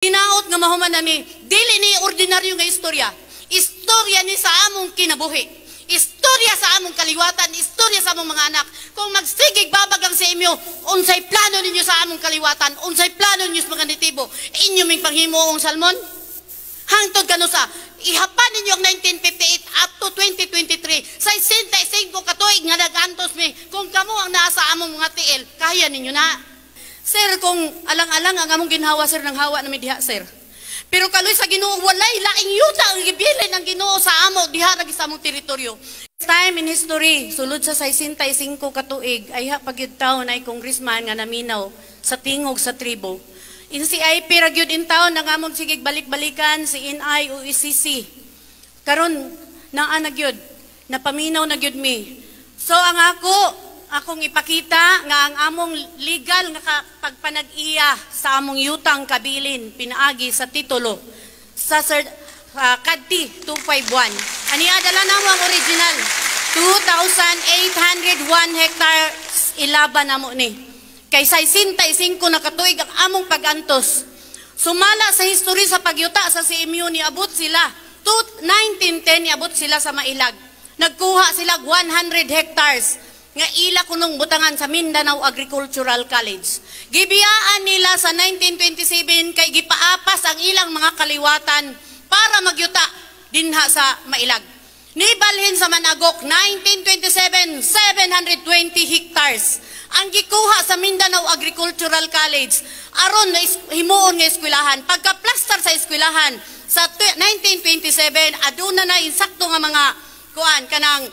Hinaot nga mahuman na ni, dili ni ordinaryo nga istorya. Istorya ni sa among kinabuhi. Istorya sa among kaliwatan, istorya sa among mga anak. Kung magsigig babagang sa inyo, unsay plano ninyo sa among kaliwatan, unsay plano ninyo sa mga nitibo, inyo ming panghimuong salmon? Hangtod kano sa, ihapan ninyo ang 1958 up to 2023, sa 65 katuig nga nagantos mi, kung kamo ang nasa among mga tiil, kaya ninyo na. Sir, kung alang-alang ang among ginhawa, sir, ng hawa na may diha, sir. Pero kaloy sa Ginoo, walay laing yuta ang gibilin ng Ginoo sa amo diha lagi sa among teritoryo. Time in history, sulod sa 65 katuig, ay pagyud taon ay congressman nga naminaw sa tingog sa tribo. In CIP ragyud in taon ang among sigig balik-balikan si NI o ECC. Karon naa na gyud, napaminaw na gyud mi. So ang akong ipakita nga ang among legal nga pagpanag-iya sa among yutang kabilin pinaagi sa titulo sa Kadti 251. Ani adala namo ang original 2,801 hectares ilaban namo ni. Kay 65 na katuig ang among pagantos. Sumala sa history sa pagyuta sa CMU ni abot sila 1910 ni abot sila sa Mailag. Nagkuha sila 100 hectares nga ila kunong butangan sa Mindanao Agricultural College. Gibiyaan nila sa 1927 kay gipaapas ang ilang mga kaliwatan para magyuta dinha sa Mailag. Nibalhin sa Managok 1927 720 hectares ang gikuha sa Mindanao Agricultural College aron na himuon nga eskwelahan. Pagka-plaster sa eskwelahan sa 1927 aduna na insakto nga mga kuan kanang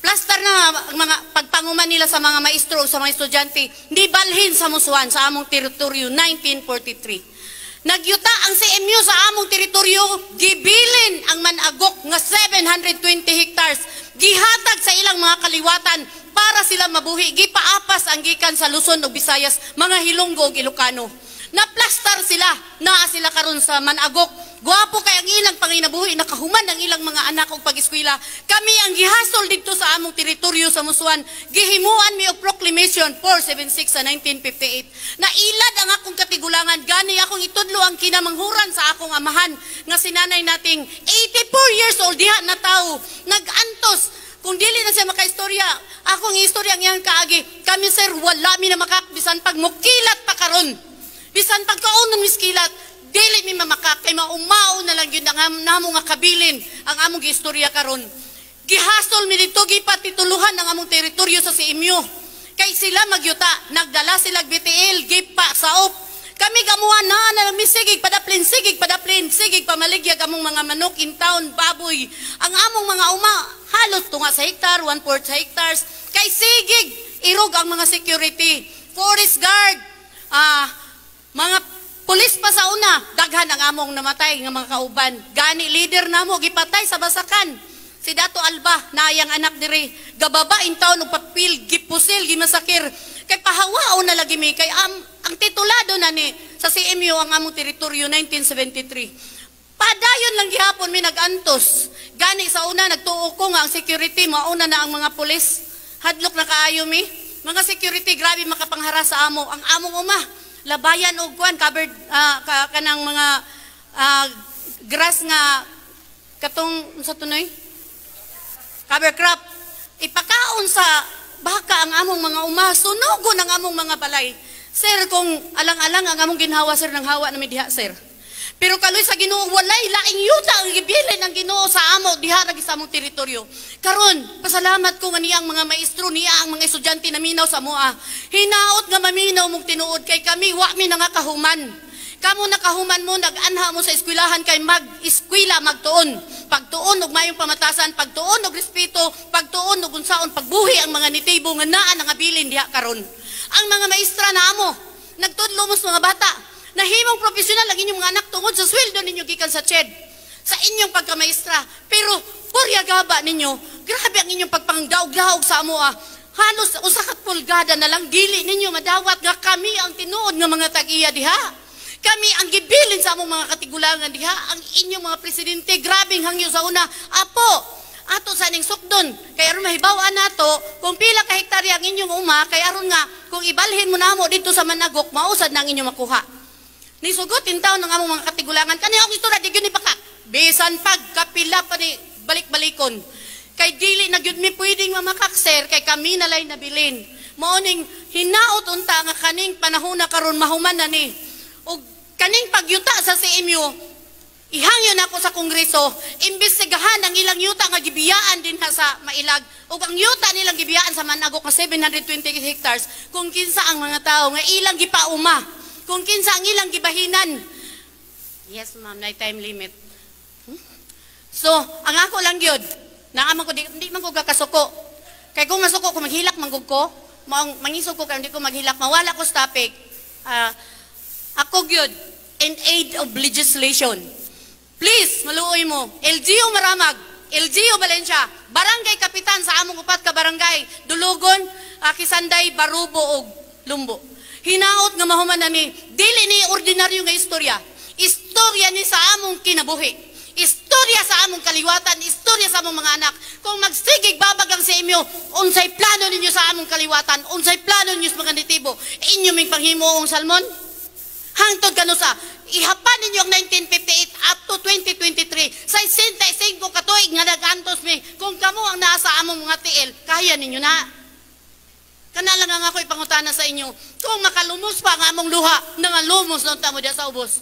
plaster na mga pagpanguman nila sa mga maestro sa mga estudyante, di balhin sa Musuan sa among teritoryo 1943. Nagyuta ang CMU sa among teritoryo, gibilin ang Managok nga 720 hectares, gihatag sa ilang mga kaliwatan para sila mabuhi, gipaapas ang gikan sa Luzon ug Visayas, mga Hilonggo ug Ilocano. Naplastar sila, naa sila karon sa Managok. Guwapo kay ang ilang panginabuhi, nakahuman ang ilang mga anak og pag-eskwela. Kami ang gihasol dito sa among teritoryo sa Musuan. Gihimuan mi og proclamation 476 sa 1958. Nailad ang akong katigulangan, gani akong itudlo ang kinamanghuran sa akong amahan nga sinanay nating 84 years old diha na tao, nag-antos. Kung dili na siya makaistorya, akong istorya ang iyang kaagi. Kami sir, wala mi na makakbisan pag mukilat pa karon. Bisan pagkaunon miskilat, dili mi mamakak kay maumao na lang yun ang namo nga kabilin ang among istorya karon. Gihasol mi dito gipatituluhan ang among teritoryo sa CMU. Kay sila magyuta, nagdala sila BTL, gipa saop. Kami gamuhan na misigig padaplin, sigig pamaligyag among mga manok in town, baboy. Ang among mga uma halos tunga sa hektar, 1/4 sa hectares. Kay sigig irog ang mga security, forest guard, mga pulis pa sa una, daghan ang among namatay nga mga kauban. Gani leader namo gipatay sa Basakan. Si Dato Alba, naayang anak diri, gababa in taon og papil, gipusil, gimasakir. Kay pahawaon na lagi mi kay ang titulado na ni sa CMU ang among teritoryo 1973. Padayon lang gihapon mi nagantos. Gani sa una nagtuo ko nga ang security mauna na ang mga pulis. Hadlok na kaayo mi. Mga security grabe makapangharas sa amo. Ang among uma labayan og kuan covered kanang mga grass nga katong sa tunoy cover crop ipakaon sa baka ang among mga uma, sunugon ang among mga balay. Sir, kung alang-alang ang among ginhawa sir ng hawa na may diha sir. Pero kaloy sa Ginoo, walay laing yuta ang gibilin ng Ginoo sa amo diha lagi sa among teritoryo. Karon, pasalamat ko nga niyang mga maestro niya ang mga estudyante na minaw sa moa. Hinaot nga maminaw mong tinuod kay kami wa mi nangakahuman. Kamo nakahuman mo, nag-anha mo sa eskwelahan kay mag-eskwela, magtuon. Pagtuon og mayong pamatasan, pagtuon og respeto, pagtuon og unsaon pagbuhi ang mga nitibo nga naa nga bilin diha karon. Ang mga maestra na amo, nagtudlo mo sa mga bata. Nahimong profesional ang inyong mga anak tungod sa sweldo ninyo gikan sa CHED, sa inyong pagkamaestra. Pero purya gaba ninyo, grabe ang inyong pagpangdaog-daog sa amo halos usakat pulgada na lang dili ninyo madawat nga kami ang tinuod nga mga tag-iya diha. Kami ang gibilin sa among mga katigulangan diha. Ang inyong mga presidente grabing hangyo sa una. Apo, ato sa ning sukdon. Kay aron mahibawaan nato kung pila ka hektarya ang inyong uma, kay aron nga kung ibalhin mo namo dito sa Managok, mausad na ang inyong makuha. Nisugot in taon ng among mga katigulangan. Kani akong istorya, di yun ipakak. Bisan pag kapila pa ni balik-balikon. Kay dili na gyud mi pwedeng mamakak, sir, kay kami nalay nabilin. Maoning hinaot unta nga kaning panahon na karon mahuman na ni. Ug kaning pagyuta sa CMU, ihangyon ako sa Kongreso, imbestigahan ang ilang yuta nga gibiyaan din sa Mailag, o ang yuta nilang gibiyaan sa Managok nga 720 hectares, kung kinsa ang mga tao nga ilang gipauma, kung kinsa ang ilang gibahinan. Yes, ma'am, na time limit. So, ang ako lang yun, naaman ko, di man ko kakasuko. Kaya kung masuko ko, maghilak manggug ko, mangisog ko, kaya hindi ko maghilak, mawala ko sa topic. Ako yun, in aid of legislation. Please, maluoy mo. LGU Maramag, LGU Valencia, Barangay Kapitan sa among upat ka barangay, Dulugon, Kisanday, Barubo ug Lumbo. Hinaot nga mahuman na ni, dili ni ordinaryo nga istorya. Istorya ni sa among kinabuhi. Istorya sa among kaliwatan, istorya sa among mga anak. Kung magsigig babagang sa inyo, unsay plano ninyo sa among kaliwatan, unsay plano ninyo sa mga nitibo, inyo ming panghimuong salmon? Hangtod kano sa ihapan ninyo ang 1958 up to 2023 sa 65 katuig nga nagantos mi kung kamo ang nasa among mga tiil kaya ninyo na kana lang ang ako ipangutana sa inyo kung makalumos pa ang among luha nga lumos na mo diya sa ubos.